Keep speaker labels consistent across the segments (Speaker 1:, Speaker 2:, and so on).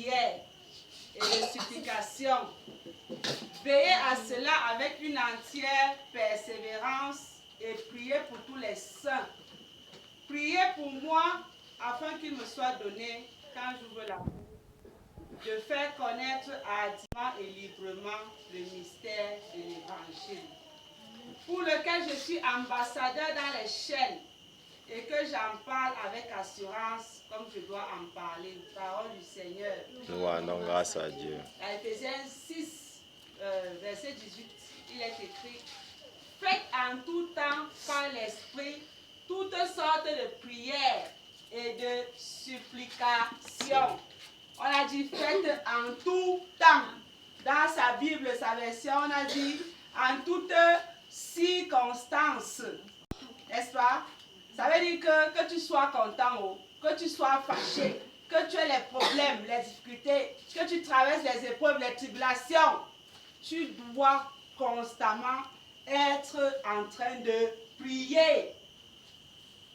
Speaker 1: prière et de supplication. Veillez à cela avec une entière persévérance et priez pour tous les saints. Priez pour moi afin qu'il me soit donné, quand j'ouvre la bouche, de faire connaître hardiment et librement le mystère de l'Évangile, pour lequel je suis ambassadeur dans les chaînes et que j'en parle avec assurance comme je dois en parler. Parole du Seigneur.
Speaker 2: Nous rendons grâce à Dieu.
Speaker 1: À Éphésiens 6, verset 18, il est écrit: faites en tout temps par l'Esprit toutes sortes de prières et de supplications. On a dit faites en tout temps. Dans sa Bible, sa version, on a dit en toutes circonstances. N'est-ce pas? Ça veut dire que tu sois content, que tu sois fâché, que tu aies les problèmes, les difficultés, que tu traverses les épreuves, les tribulations. Tu dois constamment être en train de prier.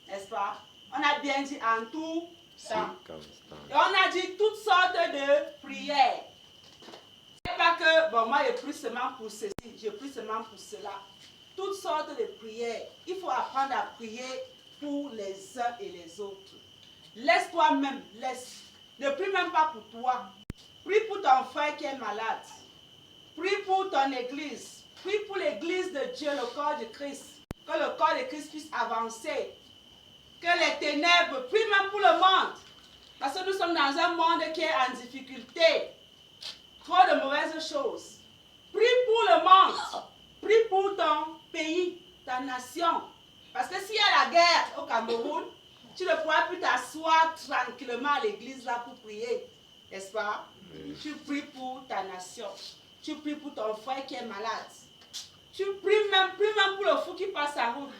Speaker 1: N'est-ce pas? On a bien dit en tout temps. Et on a dit toutes sortes de prières. C'est pas que, bon, moi je prie seulement pour ceci, je prie seulement pour cela. Toutes sortes de prières. Il faut apprendre à prier pour les uns et les autres. Laisse toi-même, laisse. Ne prie même pas pour toi. Prie pour ton frère qui est malade. Prie pour ton église. Prie pour l'église de Dieu, le corps de Christ. Que le corps de Christ puisse avancer. Que les ténèbres, prie même pour le monde. Parce que nous sommes dans un monde qui est en difficulté. Trop de mauvaises choses. Prie pour le monde. Prie pour ton pays, ta nation. Parce que s'il y a la guerre au Cameroun, tu ne pourras plus t'asseoir tranquillement à l'église là pour prier. N'est-ce pas? Oui. Tu pries pour ta nation. Tu pries pour ton frère qui est malade. Tu prie même pour le fou qui passe en route.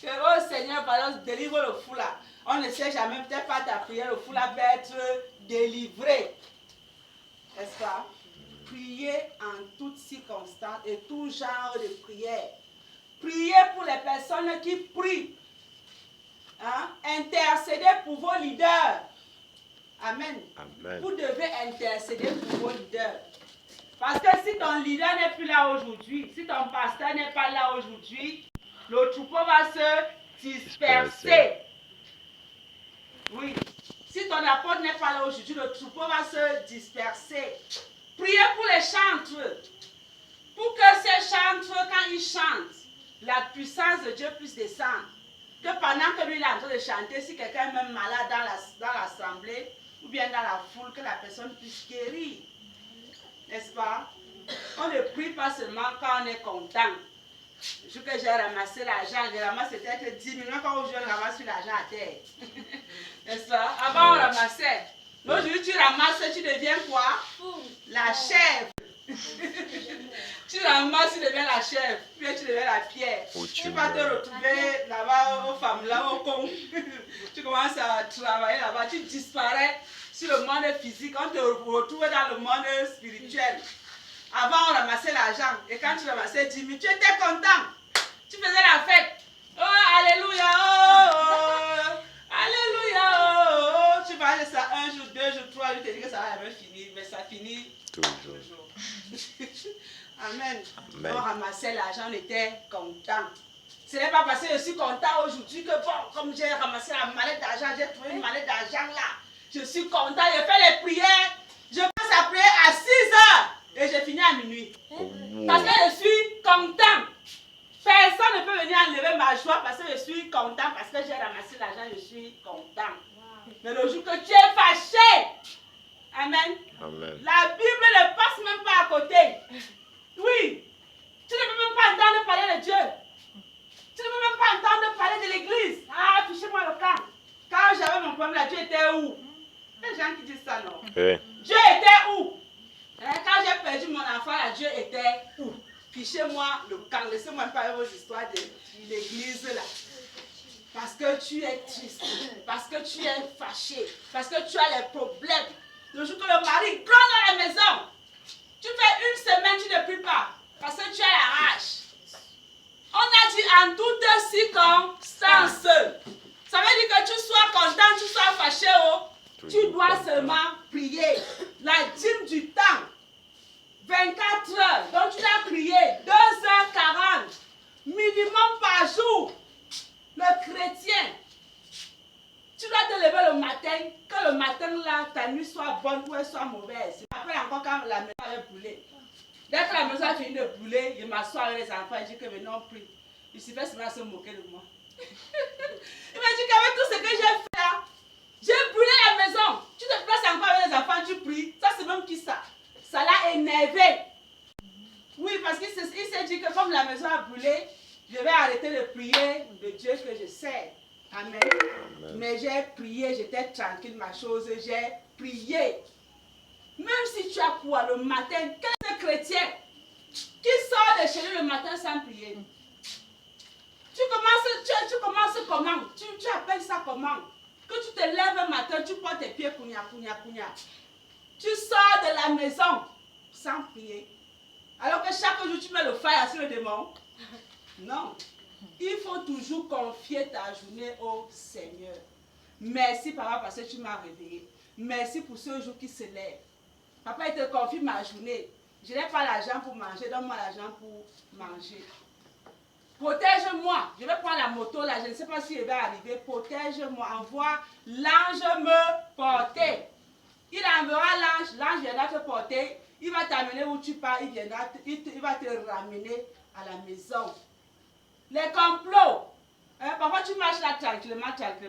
Speaker 1: Que, oh Seigneur, pardon, délivre le fou là. On ne sait jamais, peut-être pas ta prière, le fou là peut être délivré. N'est-ce pas? Priez en toutes circonstances et tout genre de prière. Priez pour les personnes qui prient. Hein? Intercédez pour vos leaders. Amen. Amen. Vous devez intercéder pour vos leaders. Parce que si ton leader n'est plus là aujourd'hui, si ton pasteur n'est pas là aujourd'hui, le troupeau va se disperser. Oui. Si ton apôtre n'est pas là aujourd'hui, le troupeau va se disperser. Priez pour les chantres. Pour que ces chantres, quand ils chantent, la puissance de Dieu puisse descendre. Que pendant que lui il est en train de chanter, si quelqu'un est même malade dans l'assemblée, ou bien dans la foule, que la personne puisse guérir. N'est-ce pas? On ne prie pas seulement quand on est content. Le jour que j'ai ramassé l'argent, j'ai ramassé peut-être 10 000, quand aujourd'hui on ramasse l'argent à terre. N'est-ce pas? Avant on ramassait. Mais aujourd'hui tu ramasses, tu deviens quoi? La chèvre. Tu ramasses, tu deviens la chèvre, puis tu deviens la pierre. Tu vas te retrouver là-bas aux femmes, là au con. Tu commences à travailler là-bas, tu disparais sur le monde physique, on te retrouve dans le monde spirituel. Avant on ramassait l'argent, et quand tu ramassais 10 000, tu étais content. Tu faisais la fête. Oh, alléluia, oh, oh, alléluia, oh, oh. Tu vas ça un jour, 2 jours, 3 jours, tu te dis que ça va jamais finir, mais ça finit toujours. Amen. Amen. On ramassait l'argent, on était content. Ce n'est pas parce que je suis content aujourd'hui que bon, comme j'ai ramassé la mallette d'argent, j'ai trouvé une mallette d'argent là. Je suis content, je fais les prières. Je passe à prier à 6 heures et je finis à minuit. Parce que je suis content. Personne ne peut venir enlever ma joie parce que je suis content, parce que j'ai ramassé l'argent, je suis content. Mais le jour que tu es fâché, amen. Amen. La Bible ne passe même pas à côté. Oui. Tu ne peux même pas entendre parler de Dieu. Tu ne peux même pas entendre parler de l'église. Ah, fichez-moi le camp. Quand j'avais mon problème là, Dieu était où? Les gens qui disent ça, non? Oui. Dieu était où? Quand j'ai perdu mon enfant là, Dieu était où? Fichez-moi le camp. Laissez-moi parler vos histoires de l'église là. Parce que tu es triste. Parce que tu es fâché. Parce que tu as les problèmes. Le jour que le mari gronde dans la maison, tu fais une semaine, tu ne pries pas. Parce que tu as la rage. On a dit en toutes circonstances. Ça veut dire que tu sois content, tu sois fâché. Tu dois seulement prier. la dîme du temps, 24 heures. Donc tu dois prier 2h40 minimum par jour. Le chrétien, tu dois te lever le matin, que le matin là, ta nuit soit bonne ou elle soit mauvaise. Après encore quand la maison est brûlée. Dès que la maison a fini de brûler, je m'assois avec les enfants et je dis que maintenant on prie. Il suffit seulement de se moquer de moi. Il m'a dit qu'avec tout ce que j'ai fait là, j'ai brûlé la maison. Tu te places encore avec les enfants, tu pries. Ça c'est même qui ça? Ça l'a énervé. Oui, parce qu'il s'est dit que comme la maison a brûlé, je vais arrêter de prier de Dieu que je sers. Amen. Amen. Mais j'ai prié, j'étais tranquille, ma chose, j'ai prié. Même si tu as quoi le matin, quel chrétien qui sort de chez lui le matin sans prier? Tu commences comment? Tu appelles ça comment? Que tu te lèves un matin, tu portes tes pieds, kounya. Tu sors de la maison sans prier. Alors que chaque jour tu mets le fire sur le démon. Non. Il faut toujours confier ta journée au Seigneur. Merci papa parce que tu m'as réveillé. Merci pour ce jour qui se lève. Papa, il te confie ma journée. Je n'ai pas l'argent pour manger, donne-moi l'argent pour manger. Protège-moi. Je vais prendre la moto là, je ne sais pas si elle va arriver. Protège-moi. Envoie l'ange me porter. Il enverra l'ange, l'ange viendra te porter. Il va t'amener où tu pars, il va te ramener à la maison. Les complots. Parfois tu marches là tranquillement,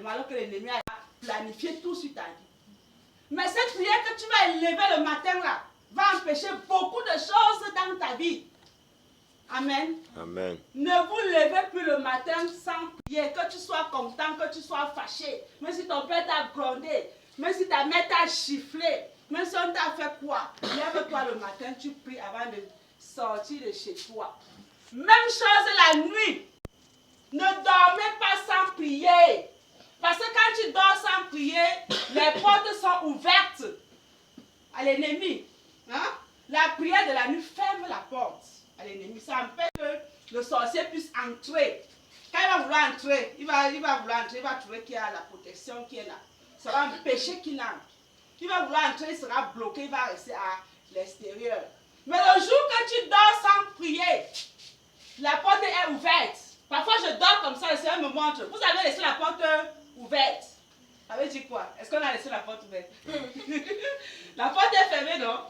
Speaker 1: alors que l'ennemi a planifié tout sur ta vie. Mais cette prière que tu vas élever le matin là, va empêcher beaucoup de choses dans ta vie. Amen.
Speaker 2: Amen.
Speaker 1: Ne vous levez plus le matin sans prier. Que tu sois content, que tu sois fâché. Même si ton père t'a grondé, même si ta mère t'a chifflé, même si on t'a fait quoi, lève-toi le matin, tu pries avant de sortir de chez toi. Même chose la nuit. Ne dormez pas sans prier. Parce que quand tu dors sans prier, les portes sont ouvertes à l'ennemi. Hein? La prière de la nuit ferme la porte à l'ennemi. Ça empêche que le sorcier puisse entrer. Quand il va vouloir entrer, il va trouver qu'il y a la protection qui est là. Ça va empêcher qu'il entre. Il va vouloir entrer, il sera bloqué, il va rester à l'extérieur. Mais le jour que tu dors sans prier, la porte est ouverte. Parfois je dors comme ça, le Seigneur me montre. Vous avez laissé la porte ouverte. Ça veut dire quoi? Est-ce qu'on a laissé la porte ouverte? La porte est fermée, non?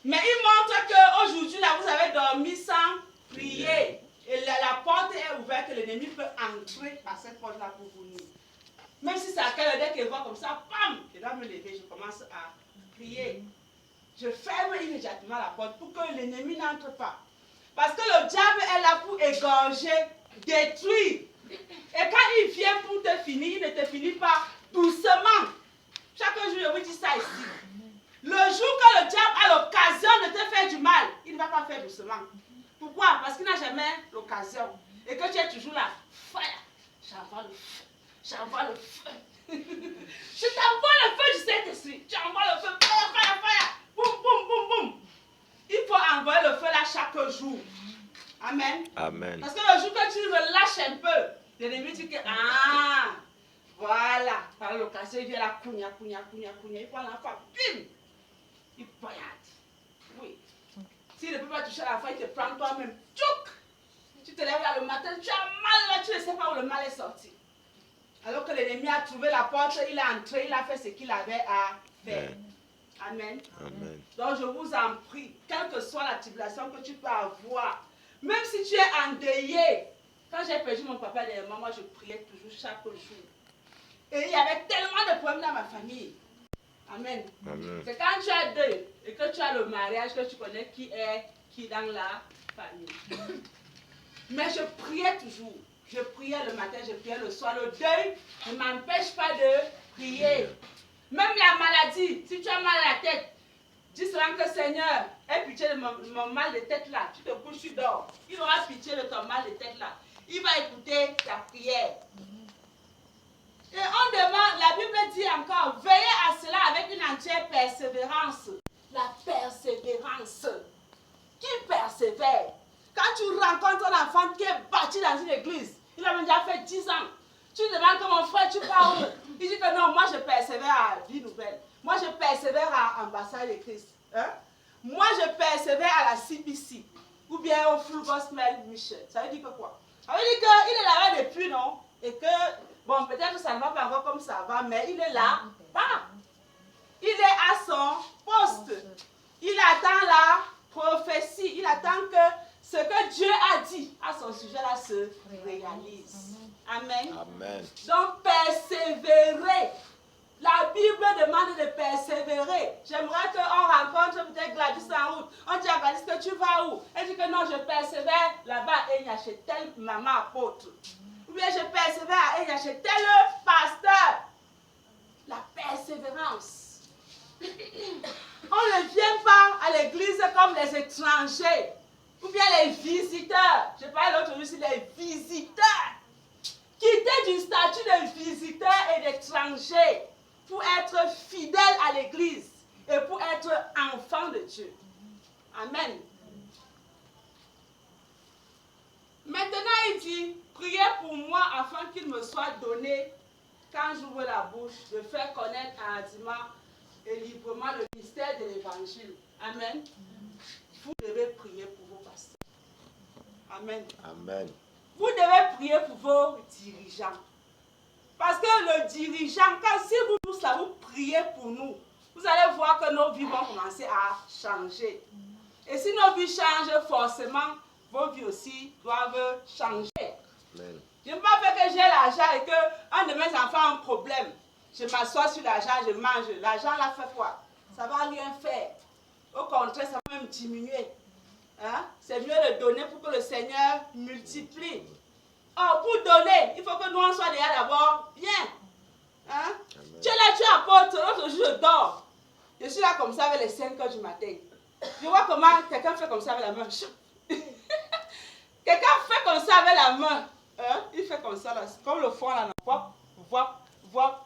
Speaker 1: Mais il montre qu'aujourd'hui, là, vous avez dormi sans prier. Et la porte est ouverte, que l'ennemi peut entrer par cette porte-là pour vous nuire. Même si c'est à quelle heure, dès qu'il voit comme ça, bam, je dois me lever, je commence à prier. Je ferme immédiatement la porte pour que l'ennemi n'entre pas. Parce que le diable est là pour égorger, détruire. Et quand il vient pour te finir, il ne te finit pas doucement. Chaque jour, je vous dis ça ici. Le jour que le diable a l'occasion de te faire du mal, il ne va pas faire doucement. Pourquoi? Parce qu'il n'a jamais l'occasion. Et que tu es toujours là. Fire. J'envoie le feu. J'envoie le feu. Je t'envoie le feu du Saint-Esprit. Tu envoies le feu. Fire, fire, fire. Boum, boum, boum, boum. Il faut envoyer le feu là chaque jour. Amen.
Speaker 2: Amen.
Speaker 1: Parce que le jour que tu relâches un peu, l'ennemi dit que, voilà, par l'occasion, il vient là, cogna. Il prend l'enfant, bim, il poignarde. Oui. S'il ne peut pas toucher l'enfant, il te prend toi-même, tchouk. Tu te lèves là le matin, tu as mal là, tu ne sais pas où le mal est sorti. Alors que l'ennemi a trouvé la porte, il est entré, il a fait ce qu'il avait à faire. Amen.
Speaker 2: Amen.
Speaker 1: Donc je vous en prie, quelle que soit la tribulation que tu peux avoir, même si tu es endeuillé. Quand j'ai perdu mon papa derrière moi, je priais toujours chaque jour. Et il y avait tellement de problèmes dans ma famille. Amen.
Speaker 2: Amen.
Speaker 1: C'est quand tu as deuil et que tu as le mariage que tu connais qui est qui dans la famille. Mais je priais toujours. Je priais le matin, je priais le soir. Le deuil ne m'empêche pas de prier. Même la maladie, si tu as mal à la tête, dis seulement que Seigneur, aie pitié de mon mal de tête là. Tu te couches, tu dors. Il aura pitié de ton mal de tête là. Il va écouter ta prière. Et on demande, la Bible dit encore, veillez à cela avec une entière persévérance. La persévérance. Qui persévère? Quand tu rencontres un enfant qui est bâti dans une église, il a déjà fait 10 ans. Tu demandes que mon frère, tu pars où? Il dit que non, moi je persévère à vie nouvelle. Moi, je persévère à l'ambassade de Christ. Hein? Moi, je persévère à la CBC. Ou bien au Full Gospel Mission. Ça veut dire que quoi? Ça veut dire qu'il est là-bas depuis, non? Et que, bon, peut-être que ça ne va pas encore comme ça va, mais il est là. Voilà. Il est à son poste. Il attend la prophétie. Il attend que ce que Dieu a dit à son sujet là se réalise. Amen.
Speaker 2: Amen.
Speaker 1: Donc, persévérer. La Bible demande de persévérer. J'aimerais qu'on rencontre peut-être Gladys en route. On dit à Gladys que tu vas où? Elle dit que non, je persévère là-bas et il y a chez tel maman apôtre. Ou bien je persévère et il y a chez tel pasteur. La persévérance. On ne vient pas à l'église comme les étrangers. Ou bien les visiteurs. Je parlais l'autre jour, c'est les visiteurs. Quitter du statut de visiteur et d'étranger pour être fidèle à l'église et pour être enfant de Dieu. Amen. Maintenant, il dit, priez pour moi afin qu'il me soit donné, quand j'ouvre la bouche, de faire connaître hardiment et librement le mystère de l'évangile. Amen. Vous devez prier pour vos pasteurs. Amen.
Speaker 2: Amen.
Speaker 1: Vous devez prier pour vos dirigeants. Parce que le dirigeant, si vous tous là, vous priez pour nous, vous allez voir que nos vies vont commencer à changer. Et si nos vies changent, forcément, vos vies aussi doivent changer.
Speaker 2: Amen.
Speaker 1: Je ne veux pas faire que j'ai l'argent et qu'un de mes enfants a un problème. Je m'assois sur l'argent, je mange. L'argent là fait quoi? Ça ne va rien faire. Au contraire, ça va même diminuer. Hein? C'est mieux de donner pour que le Seigneur multiplie. Or, pour donner, il faut que nous en soyons déjà d'abord bien. Hein? Tu es là, tu apportes. L'autre jour, je dors. Je suis là comme ça avec les 5 heures du matin. Je vois comment quelqu'un fait comme ça avec la main. Quelqu'un fait comme ça avec la main. Hein? Il fait comme ça, là. Comme le fond là. Vois.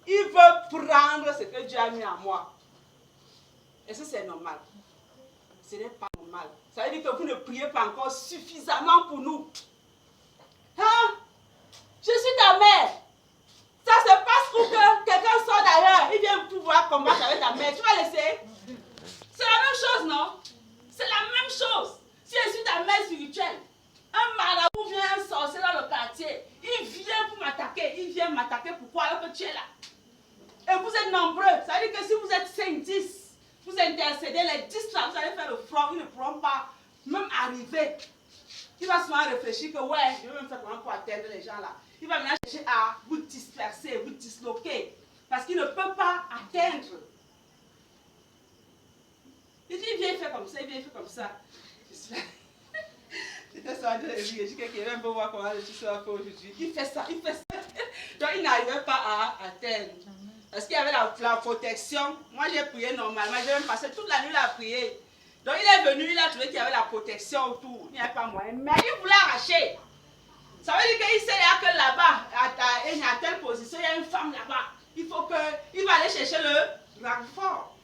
Speaker 1: Il veut prendre ce que Dieu a mis en moi. Est-ce que c'est normal? Ce n'est pas normal. Ça veut dire que vous ne priez pas encore suffisamment pour nous. Hein? Je suis ta mère. Ça se passe pour que quelqu'un sort d'ailleurs. Il vient pouvoir combattre avec ta mère. Tu vas laisser? C'est la même chose, non? C'est la même chose. Si je suis ta mère spirituelle, un marabout vient, un sorcier dans le quartier. Il vient pour m'attaquer. Il vient m'attaquer. Pourquoi? Alors que tu es là. Et vous êtes nombreux. Ça veut dire que si vous êtes 5, 10, vous intercédez, les 10 là, vous allez faire le front. Ils ne pourront pas même arriver. Il va souvent réfléchir que ouais, je vais même faire comment pour atteindre les gens là. Il va maintenant chercher à vous disperser, vous disloquer. Parce qu'il ne peut pas atteindre. Il dit, viens faire comme ça, il vient faire comme ça. Je suis là. J'étais sur de rire. Je dis que quelqu'un peut voir comment le tissu a fait aujourd'hui. Il fait ça. Donc il n'arrivait pas à atteindre. Parce qu'il y avait la protection. Moi j'ai prié normalement. J'ai même passé toute la nuit à prier. Donc il est venu, il a trouvé qu'il y avait la protection autour. Il n'y avait pas moyen. Mais il voulait arracher. Ça veut dire qu'il sait que là-bas, à telle position, il y a une femme là-bas. Il va aller chercher le renfort.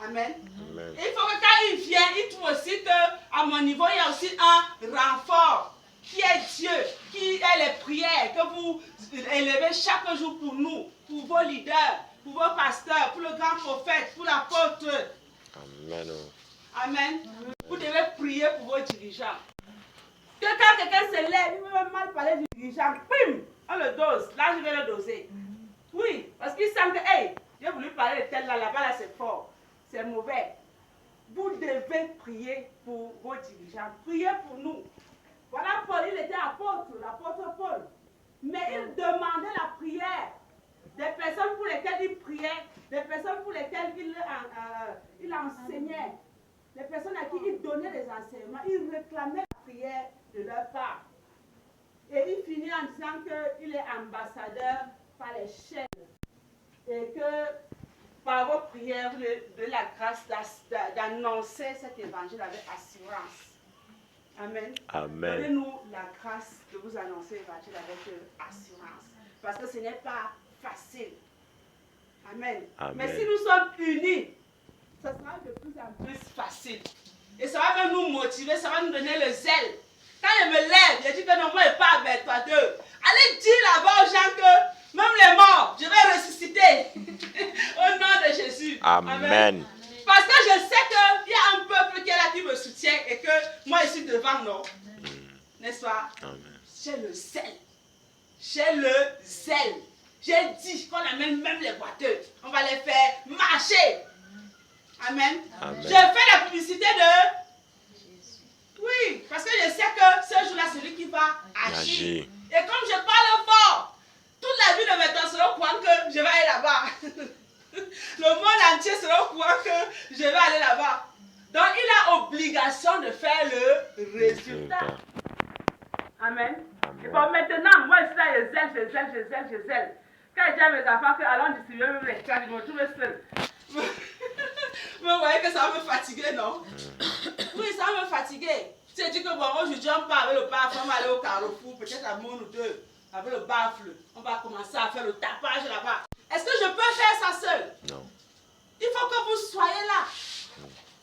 Speaker 1: Amen.
Speaker 2: Amen.
Speaker 1: Et il faut que quand il vient, il trouve aussi qu'à mon niveau, il y a aussi un renfort qui est Dieu, qui est les prières que vous élevez chaque jour pour nous, pour vos leaders, pour vos pasteurs, pour le grand prophète, pour l'apôtre.
Speaker 2: Amen.
Speaker 1: Amen. Vous devez prier pour vos dirigeants. Que quand quelqu'un se lève, il veut même mal parler du dirigeant, bim, on le dose. Là, je vais le doser. Oui, parce qu'il sent que, hey, j'ai voulu parler de tel là-bas, là, c'est fort. C'est mauvais. Vous devez prier pour vos dirigeants. Priez pour nous. Voilà, Paul, il était apôtre, l'apôtre Paul. Mais il demandait la prière des personnes pour lesquelles il priait, des personnes pour lesquelles il enseignait, des personnes à qui il donnait des enseignements. Il réclamait la prière de leur part. Et il finit en disant qu'il est ambassadeur par les chaînes. Et que par vos prières, de la grâce d'annoncer cet évangile avec assurance. Amen.
Speaker 2: Amen.
Speaker 1: Donnez-nous la grâce de vous annoncer l'évangile avec assurance. Parce que ce n'est pas facile. Amen.
Speaker 2: Amen.
Speaker 1: Mais si nous sommes unis, ça sera de plus en plus facile. Et ça va même nous motiver, ça va nous donner le zèle. Quand je me lève, je dis que non, moi je ne pas avec toi deux. Allez dire là-bas aux gens que Même les morts, je vais ressusciter. Au nom de Jésus.
Speaker 2: Amen.
Speaker 1: Parce que je sais qu'il y a un peuple qui est là qui me soutient et que moi je suis devant, non? N'est-ce pas?
Speaker 2: Amen.
Speaker 1: J'ai le zèle. J'ai le zèle. J'ai dit qu'on amène même les boiteux. On va les faire marcher. Amen.
Speaker 2: Amen.
Speaker 1: Je fais la publicité de... Oui, parce que je sais que ce jour-là, c'est lui qui va agir. Et comme je parle fort, toute la vie de mes temps sera au courant que je vais aller là-bas. Le monde entier sera au courant que je vais aller là-bas. Donc, il a obligation de faire le résultat. Amen. Et bon, maintenant, moi, je suis là, je zèle. Quand je dis à mes enfants que allons distribuer même les tracts, ils vont trouver seul. Vous voyez que ça va me fatiguer, non? Oui, ça va me fatiguer. Tu dis que bon, aujourd'hui, on part avec le baffle, on va aller au Carrefour, peut-être à Mon ou deux, avec le baffle. On va commencer à faire le tapage là-bas. Est-ce que je peux faire ça seul?
Speaker 2: Non.
Speaker 1: Il faut que vous soyez là.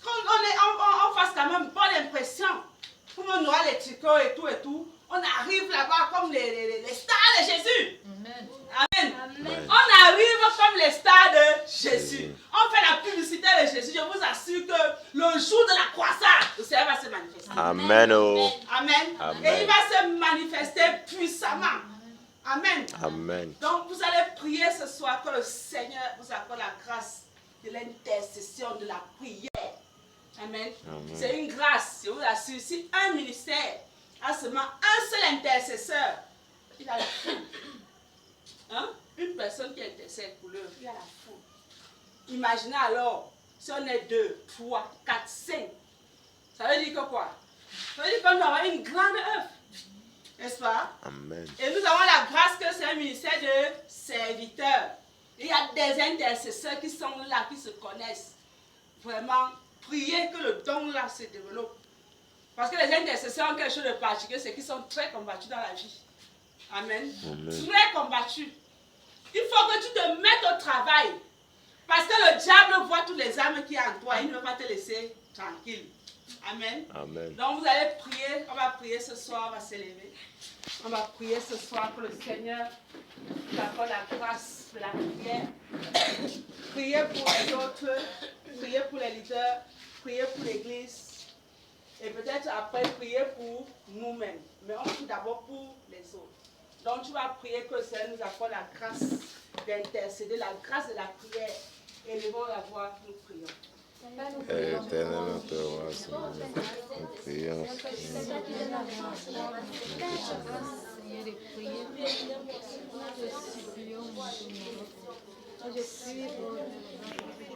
Speaker 1: Qu'on fasse quand même bonne impression. Pour nous noyer les tricots et tout. On arrive là-bas comme les stars de Jésus. Amen. Amen. Amen. On arrive comme les stars de Jésus. On fait la publicité de Jésus. Je vous assure que le jour de la croissance, le Seigneur va se manifester.
Speaker 2: Amen.
Speaker 1: Amen.
Speaker 2: Amen.
Speaker 1: Et il va se manifester puissamment. Amen.
Speaker 2: Amen.
Speaker 1: Donc vous allez prier ce soir que le Seigneur vous accorde la grâce de l'intercession, de la prière. Amen.
Speaker 2: Amen.
Speaker 1: C'est une grâce. Je vous assure, si un ministère a seulement un seul intercesseur, il a la foule. Hein? Une personne qui intercède pour l'œuvre, il a la foule. Imaginez alors, si on est 2, 3, 4, 5. Ça veut dire que quoi? Ça veut dire qu'on doit avoir une grande œuvre. N'est-ce pas?
Speaker 2: Amen.
Speaker 1: Et nous avons la grâce que c'est un ministère de serviteurs. Il y a des intercesseurs qui sont là, qui se connaissent. Vraiment, priez que le don là se développe. Parce que les intercesseurs ont quelque chose de particulier, c'est qu'ils sont très combattus dans la vie. Amen.
Speaker 2: Amen.
Speaker 1: Très combattus. Il faut que tu te mettes au travail. Parce que le diable voit toutes les âmes qui sont en toi. Il ne veut pas te laisser tranquille. Amen.
Speaker 2: Amen.
Speaker 1: Donc vous allez prier. On va prier ce soir. On va s'élever. On va prier ce soir que le Seigneur nous accorde la grâce de la prière. Priez pour les autres. Priez pour les leaders. Priez pour l'église. Et peut-être après, prier pour nous-mêmes. Mais on prie d'abord pour les autres. Donc tu vas prier que le Seigneur nous accorde la grâce d'intercéder, la grâce de la prière. Élevons la voix, nous prions.
Speaker 2: Éternel notre roi, Seigneur, nous prions.
Speaker 3: Je prie pour